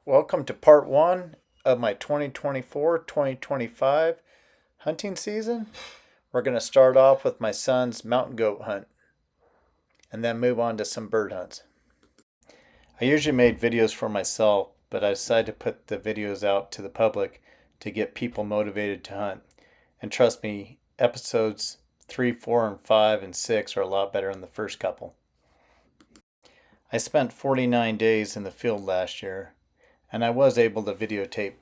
Welcome to part one of my 2024-2025 hunting season. We're going to start off with my son's mountain goat hunt and then move on to some bird hunts. I usually made videos for myself, but I decided to put the videos out to the public to get people motivated to hunt. And trust me, episodes 3, 4, and 5, and 6 are a lot better than the first couple. I spent 49 days in the field last year, and I was able to videotape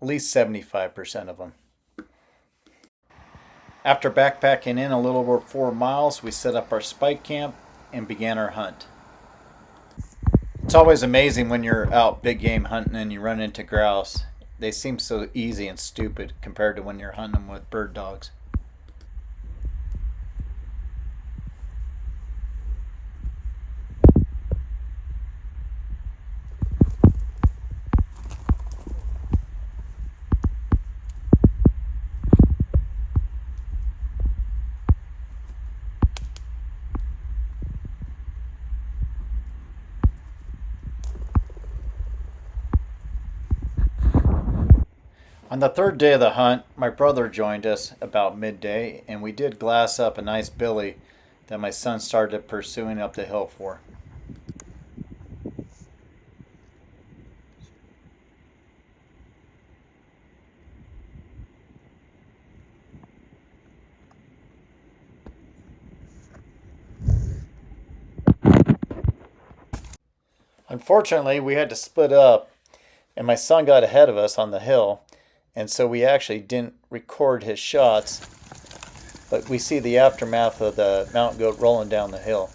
at least 75% of them. After backpacking in a little over 4 miles, we set up our spike camp and began our hunt. It's always amazing when you're out big game hunting and you run into grouse. They seem so easy and stupid compared to when you're hunting them with bird dogs. On the third day of the hunt, my brother joined us about midday, and we did glass up a nice billy that my son started pursuing up the hill for. Unfortunately, we had to split up, and my son got ahead of us on the hill, and so we actually didn't record his shots, but we see the aftermath of the mountain goat rolling down the hill.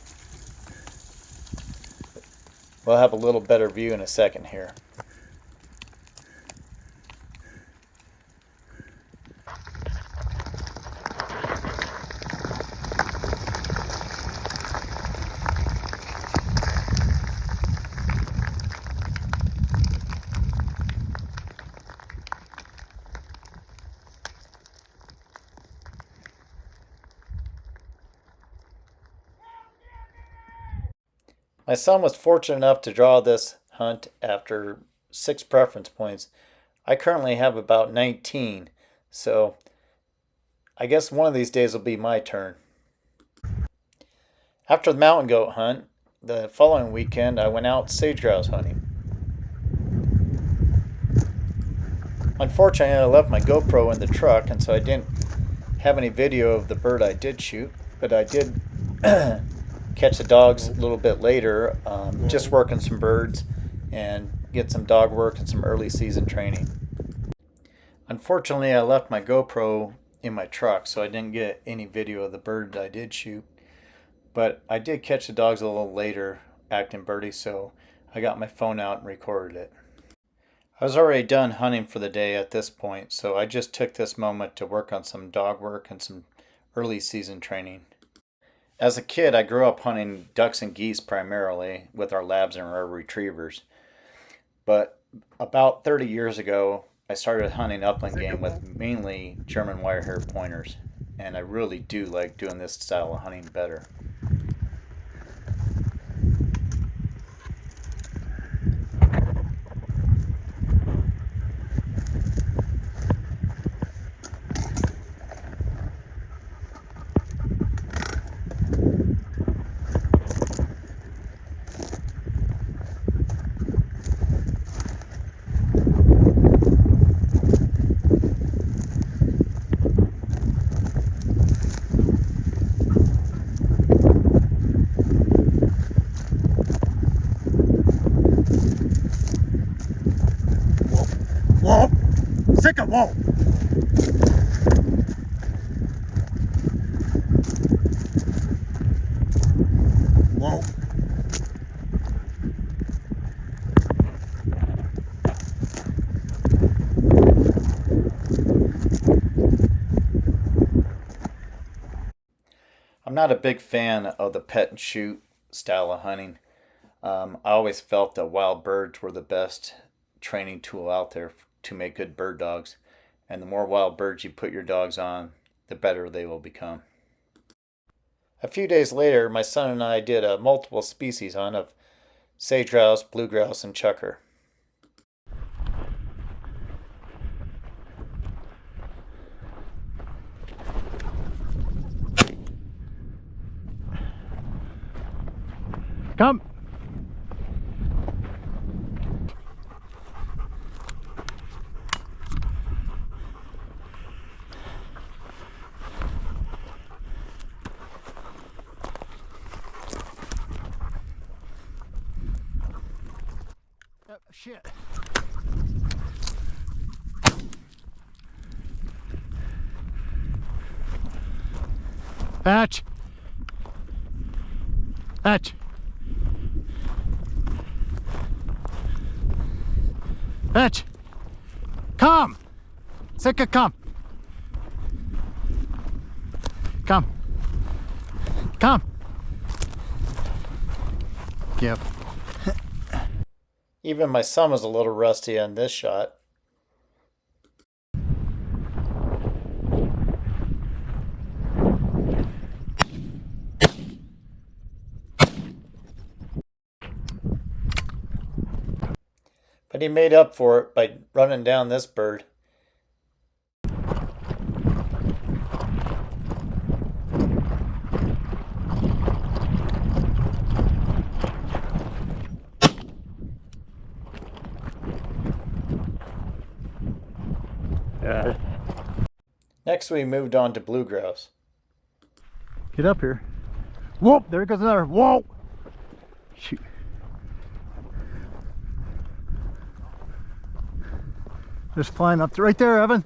We'll have a little better view in a second here. My son was fortunate enough to draw this hunt after 6 preference points. I currently have about 19, so I guess one of these days will be my turn. After the mountain goat hunt, the following weekend I went out sage grouse hunting. Unfortunately, I left my GoPro in the truck, and so I didn't have any video of the bird I did shoot, but I did catch the dogs a little bit later, just working some birds and get some dog work and some early season training. Unfortunately, I left my GoPro in my truck, so I didn't get any video of the bird I did shoot, but I did catch the dogs a little later acting birdie, so I got my phone out and recorded it. I was already done hunting for the day at this point, so I just took this moment to work on some dog work and some early season training. As a kid, I grew up hunting ducks and geese primarily with our labs and our retrievers. But about 30 years ago, I started hunting upland game with mainly German Wirehaired Pointers. And I really do like doing this style of hunting better. Whoa! Sicka, whoa! Whoa! I'm not a big fan of the pet and shoot style of hunting. I always felt that wild birds were the best training tool out there to make good bird dogs. And the more wild birds you put your dogs on, the better they will become. A few days later, my son and I did a multiple species hunt of sage grouse, blue grouse, and chuckar. Come. Shit. Patch. Patch. Patch. Come. Sika, come. Come. Come. Yep. Even my son was a little rusty on this shot. But he made up for it by running down this bird. Next we moved on to blue grouse. Get up here. Whoop, there goes another. Whoa! Shoot. Just flying up to right there, Evan.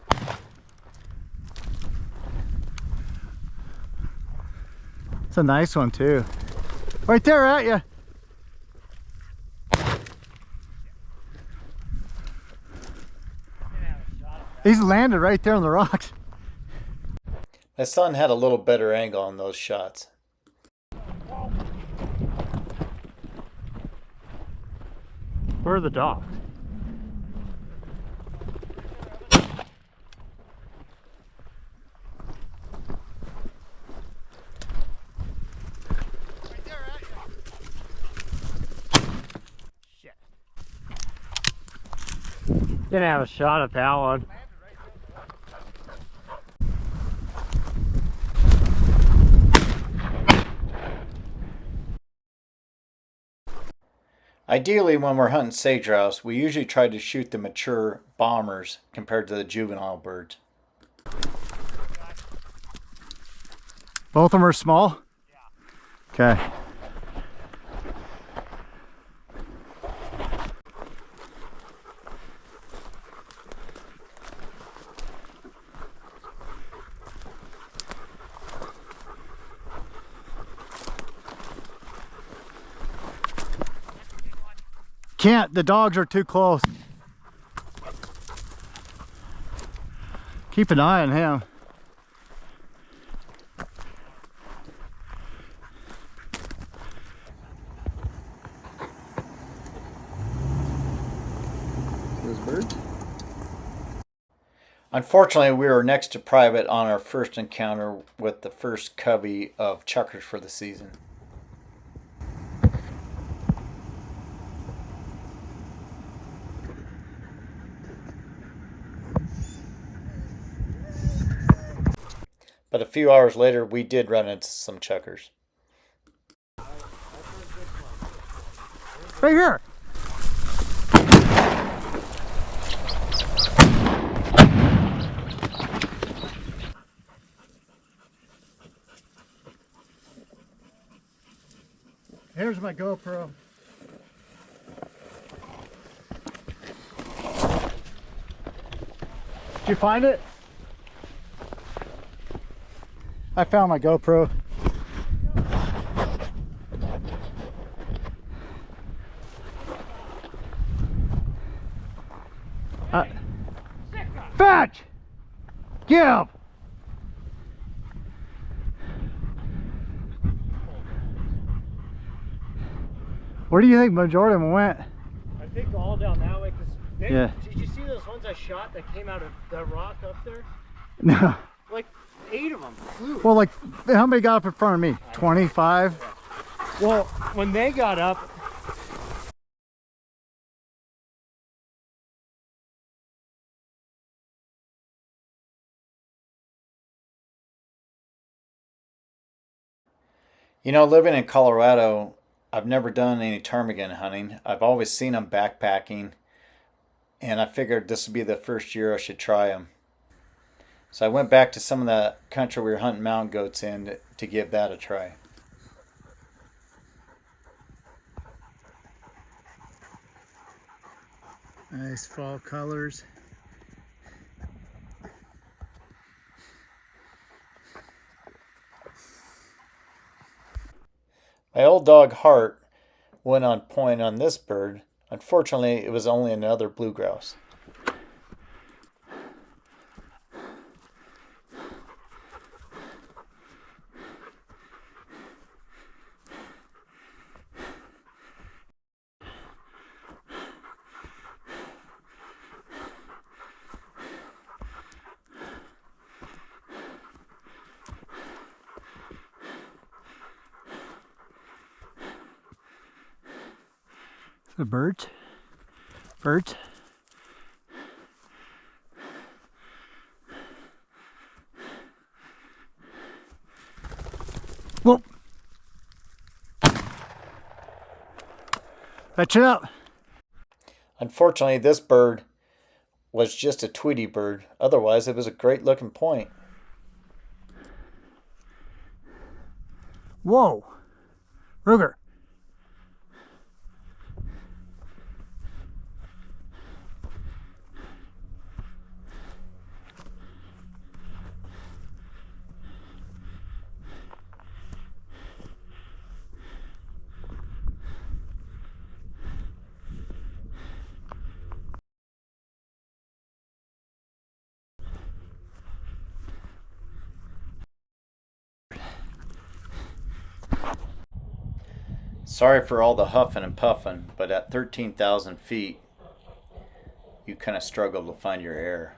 It's a nice one too. Right there at you. He's landed right there on the rocks. My son had a little better angle on those shots. Where are the dogs? Didn't have a shot at that one. Ideally, when we're hunting sage grouse, we usually try to shoot the mature bombers compared to the juvenile birds. Both of them are small? Yeah. Okay. Can't, the dogs are too close. Keep an eye on him. Those birds? Unfortunately, we were next to private on our first encounter with the first covey of chuckers for the season. But a few hours later, we did run into some chuckers. Right here! Here's my GoPro. Did you find it? I found my GoPro. Fetch! Give! Where do you think majority of them went? I think all down that way, because Yeah. Did you see those ones I shot that came out of the rock up there? No. Like 8 of them flew. Well, like, how many got up in front of me? 25? Well, when they got up, You know, living in Colorado, I've never done any ptarmigan hunting. I've always seen them backpacking, and I figured this would be the first year I should try them. So I went back to some of the country we were hunting mountain goats in to give that a try. Nice fall colors. My old dog Hart went on point on this bird. Unfortunately, it was only another blue grouse. The birds. Birds. Whoa. Fetch it up. Unfortunately, this bird was just a Tweety bird. Otherwise, it was a great looking point. Whoa. Ruger. Sorry for all the huffing and puffing, but at 13,000 feet, you kind of struggle to find your air.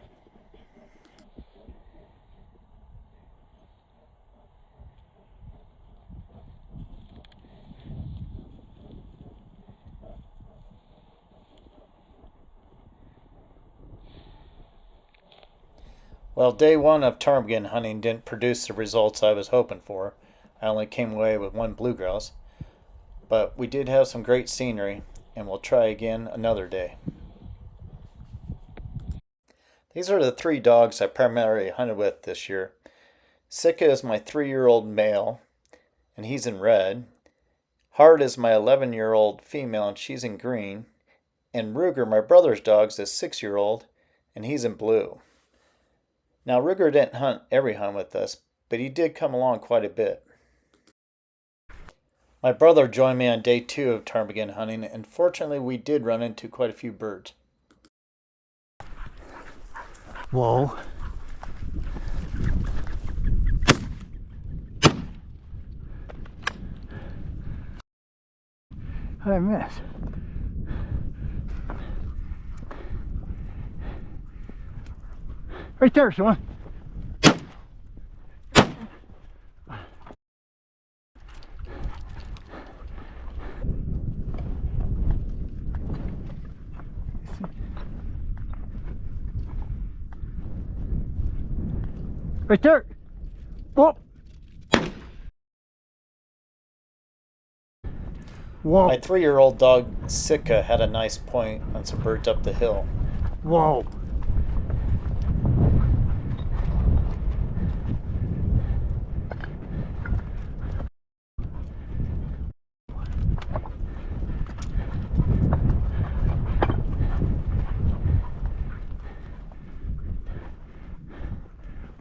Well, day one of ptarmigan hunting didn't produce the results I was hoping for. I only came away with one blue grouse. But we did have some great scenery, and we'll try again another day. These are the 3 dogs I primarily hunted with this year. Sika is my 3-year-old male, and he's in red. Hart is my 11-year-old female, and she's in green. And Ruger, my brother's dog, is a 6-year-old, and he's in blue. Now, Ruger didn't hunt every hunt with us, but he did come along quite a bit. My brother joined me on day 2 of ptarmigan hunting, and fortunately we did run into quite a few birds. Whoa. How did I miss? Right there, Sean. Right there. Whoa. Whoa. My 3-year-old dog Sika had a nice point on some birds up the hill. Whoa.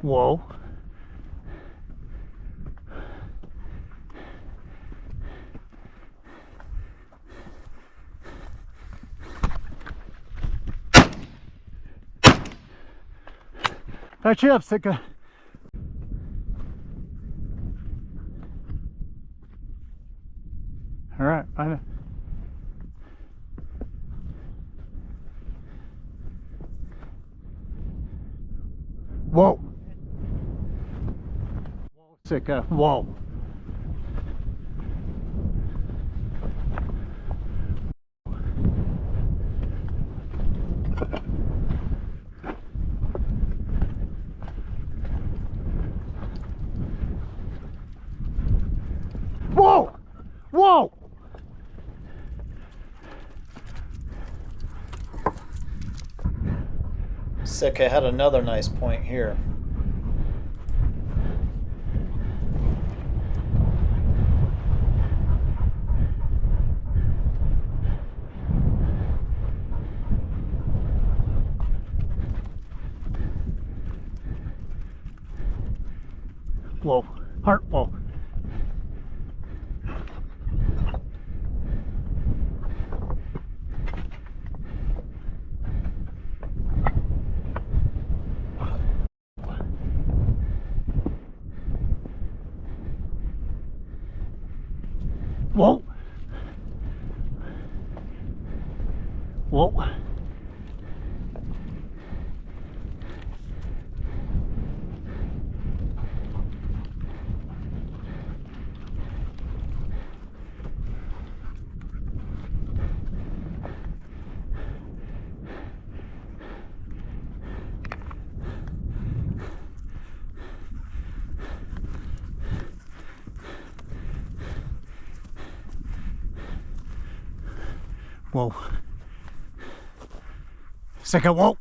Whoa. Patch it up, Sika. All right, I know. Whoa. Sika, whoa. Whoa! Whoa! Sick, I had another nice point here. Whoa, heart, whoa. Whoa. Whoa. Whoa. Second whoa.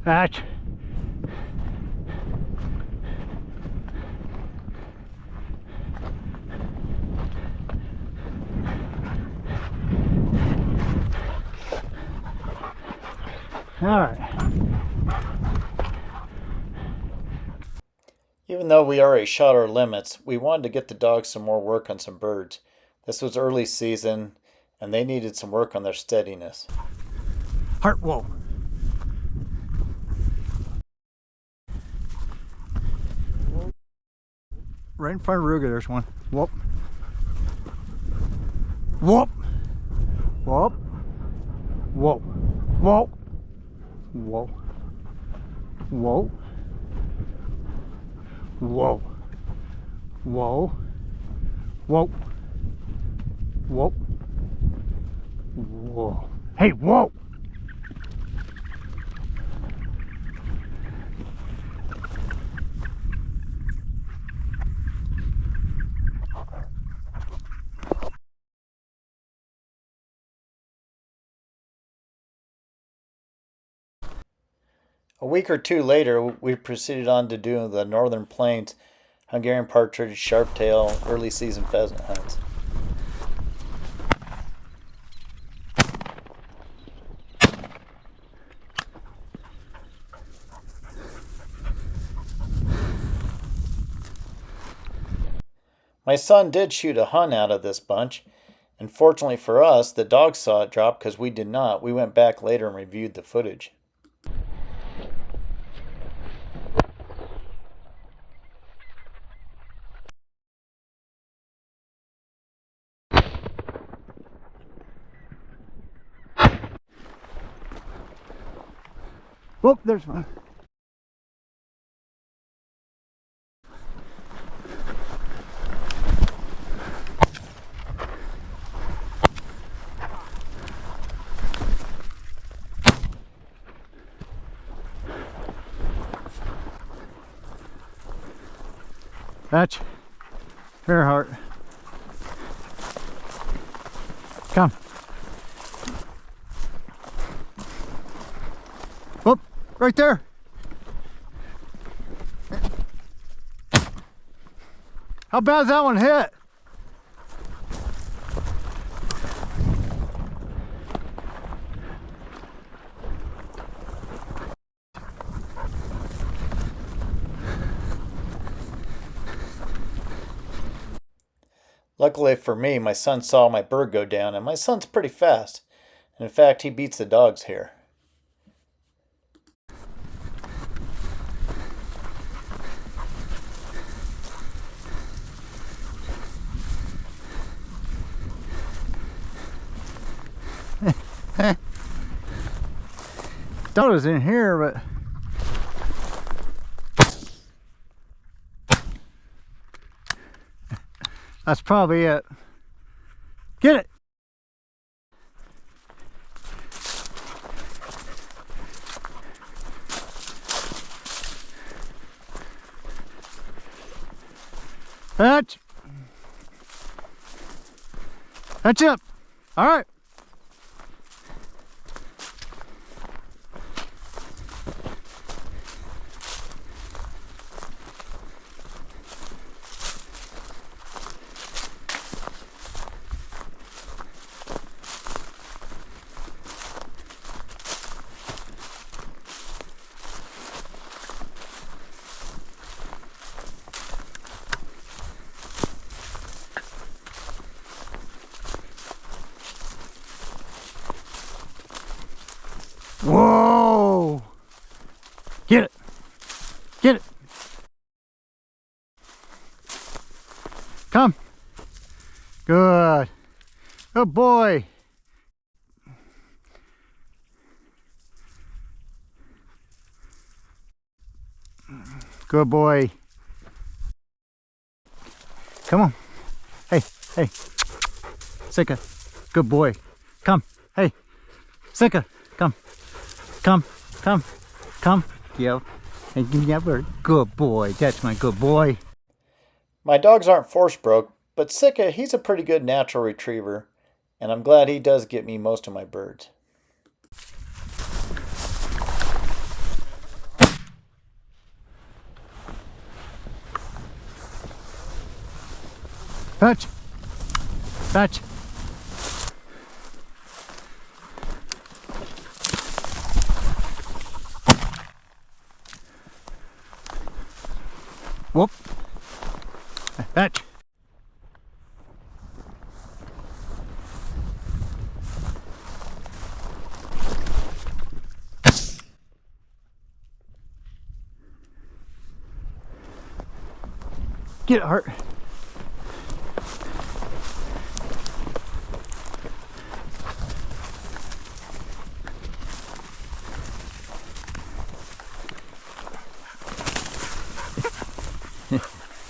That. All right. Even though we already shot our limits, we wanted to get the dogs some more work on some birds. This was early season, and they needed some work on their steadiness. Heart, whoa. Right in front of Ruga, there's one. Whoop. Whoop. Whoop. Whoa. Whoa. Whoa. Whoa. Whoa. Whoa. Whoa. Whoa. Whoa. Hey, whoa! A week or two later, we proceeded on to do the Northern Plains Hungarian Partridge, Sharptail, early season pheasant hunts. My son did shoot a Hun out of this bunch, and fortunately for us, the dogs saw it drop because we did not. We went back later and reviewed the footage. Whoop, there's one. That's Earhart. Come. Whoop, right there. How bad's that one hit? Luckily for me, my son saw my bird go down, and my son's pretty fast. And in fact, he beats the dogs here. Thought it was in here, but that's probably it. Get it. Hatch. Hatch up. All right. Whoa! Get it! Get it! Come! Good! Good boy! Good boy! Come on! Hey! Hey! Sika! Good boy! Come! Hey! Sika! Come! Come, come, come. Yep. Hey, give me that bird. Good boy. That's my good boy. My dogs aren't force broke, but Sika, he's a pretty good natural retriever, and I'm glad he does get me most of my birds. Fetch. Fetch. Whoop. Fetch. Get it, Hart.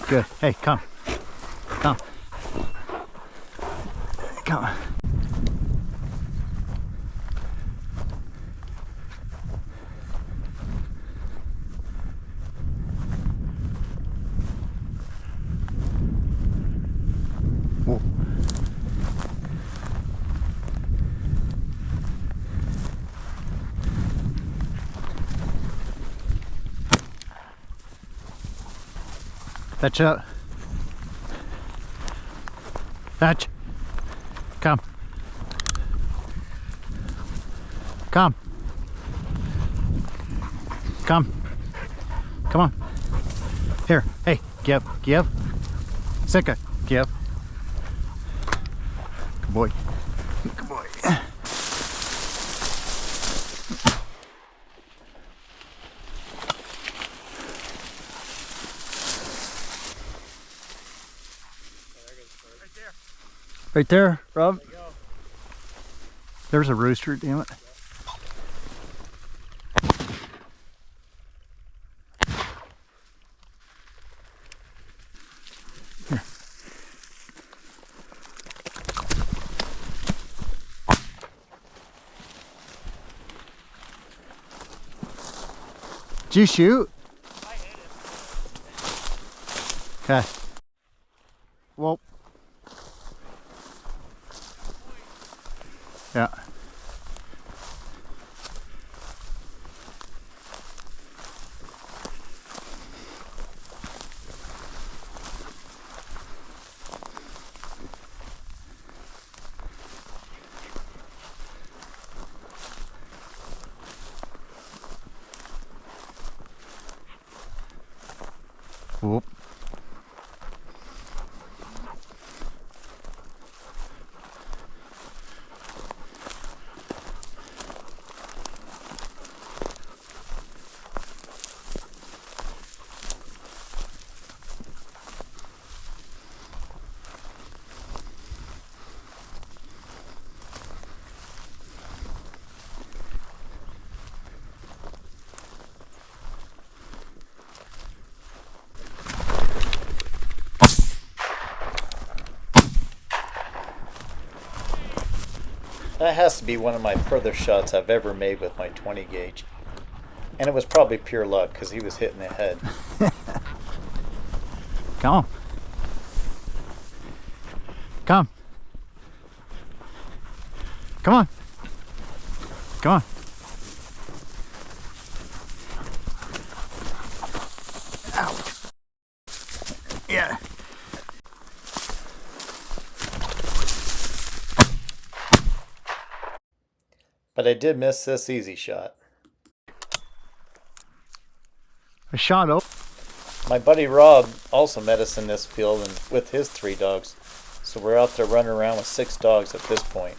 Good. Hey, come. Come. Come. Whoa. Fetch out. Fetch. Come. Come. Come. Come on. Here. Hey. Give. Give. Sika. Give. Good boy. Good boy. Right there, Rob. There you go. There's a rooster, damn it. Here. Did you shoot? I hit it. Okay. Well. Yeah. Whoop. That has to be one of my furthest shots I've ever made with my 20 gauge. And it was probably pure luck because he was hitting the head. Come on. Come. Come on. Come on. Ouch. Yeah. But I did miss this easy shot. A shot open. My buddy Rob also met us in this field and with his 3 dogs. So we're out there running around with 6 dogs at this point.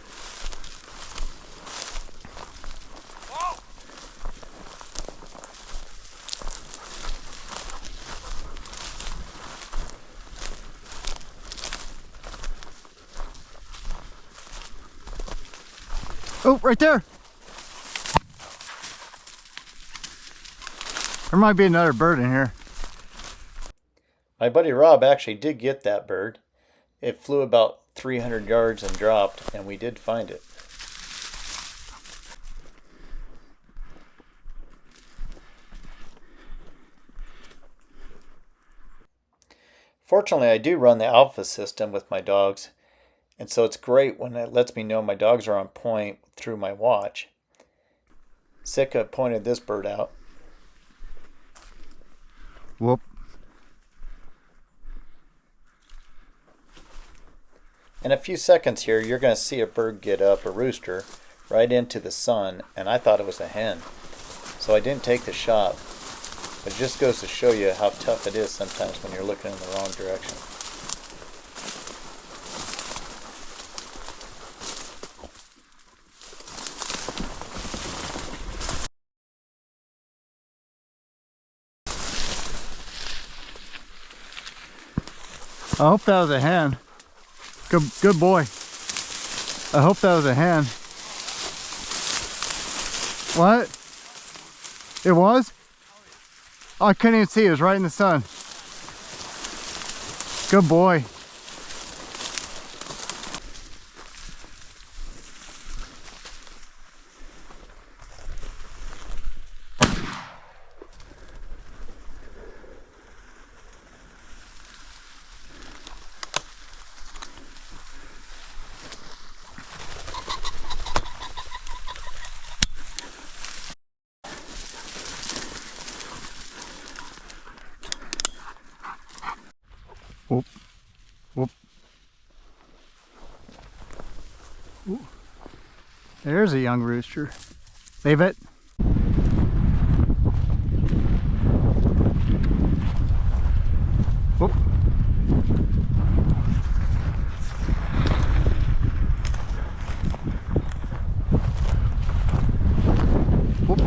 Oh, right there. There might be another bird in here. My buddy Rob actually did get that bird. It flew about 300 yards and dropped, and we did find it. Fortunately, I do run the alpha system with my dogs, and so it's great when it lets me know my dogs are on point through my watch. Sika pointed this bird out. Whoop. In a few seconds here, you're going to see a bird get up, a rooster, right into the sun, and I thought it was a hen. So I didn't take the shot. But it just goes to show you how tough it is sometimes when you're looking in the wrong direction. I hope that was a hen. Good boy. I hope that was a hen. What? It was? Oh, I couldn't even see. It was right in the sun. Good boy. Whoop, whoop. Ooh. There's a young rooster. Leave it. Whoop. Whoop.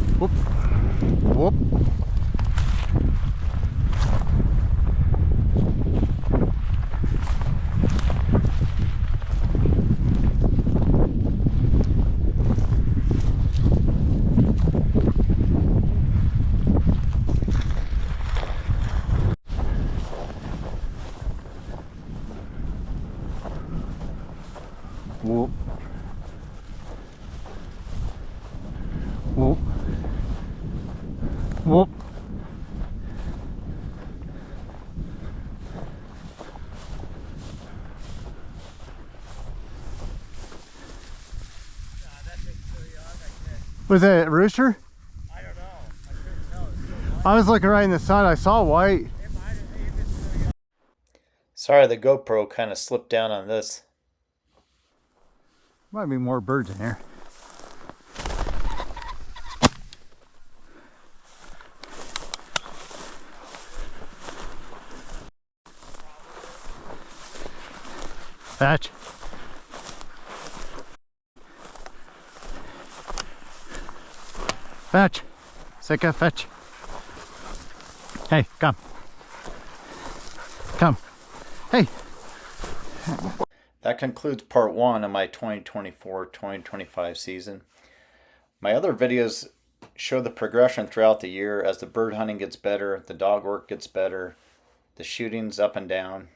Whoop. Whoop. Whoop. Whoop. Whoop. Was that a rooster? I don't know. I couldn't tell. It's so white. I was looking right in the sun. I saw white. It might have been so young. Sorry, the GoPro kind of slipped down on this. Might be more birds in here. Fetch. Fetch. Sika, fetch. Hey, come. Come. Hey. That concludes part 1 of my 2024-2025 season. My other videos show the progression throughout the year as the bird hunting gets better, the dog work gets better, the shooting's up and down.